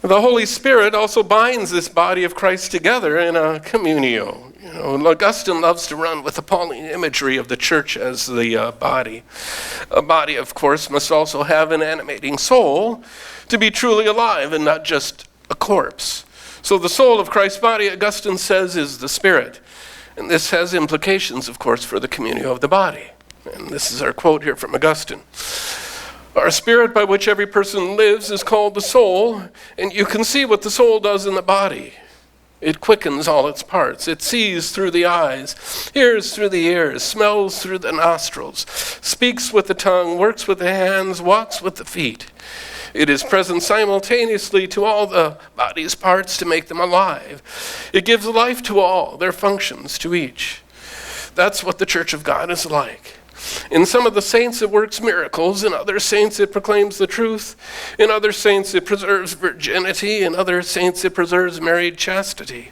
The Holy Spirit also binds this body of Christ together in a communio. Augustine loves to run with the Pauline imagery of the church as the body. A body, of course, must also have an animating soul to be truly alive and not just a corpse. So the soul of Christ's body, Augustine says, is the Spirit. And this has implications, of course, for the communio of the body. And this is our quote here from Augustine. Our spirit by which every person lives is called the soul, and you can see what the soul does in the body. It quickens all its parts. It sees through the eyes, hears through the ears, smells through the nostrils, speaks with the tongue, works with the hands, walks with the feet. It is present simultaneously to all the body's parts to make them alive. It gives life to all, their functions to each. That's what the Church of God is like. In some of the saints it works miracles, in other saints it proclaims the truth, in other saints it preserves virginity, in other saints it preserves married chastity.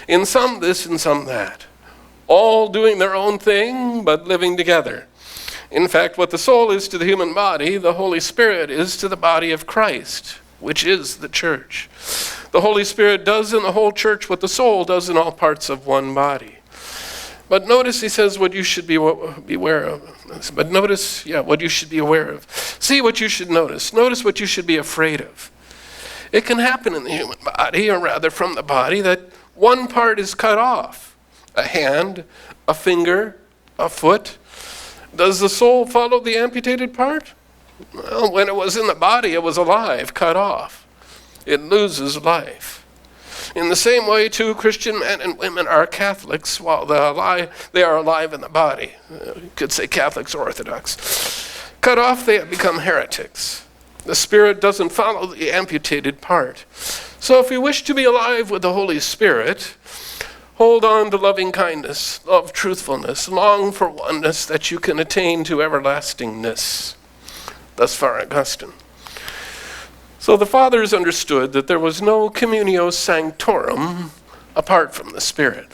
In some this, in some that. All doing their own thing, but living together. In fact, what the soul is to the human body, the Holy Spirit is to the body of Christ, which is the church. The Holy Spirit does in the whole church what the soul does in all parts of one body. But notice he says what you should be aware of. But notice, what you should be aware of. See what you should notice. Notice what you should be afraid of. It can happen in the human body, or rather from the body, that one part is cut off. A hand, a finger, a foot. Does the soul follow the amputated part? Well, when it was in the body, it was alive, cut off. It loses life. In the same way, too, Christian men and women are Catholics while they are alive in the body. You could say Catholics or Orthodox. Cut off, they have become heretics. The Spirit doesn't follow the amputated part. So if you wish to be alive with the Holy Spirit, hold on to loving kindness, love truthfulness, long for oneness that you can attain to everlastingness. Thus far, Augustine. So the fathers understood that there was no Communio Sanctorum apart from the Spirit.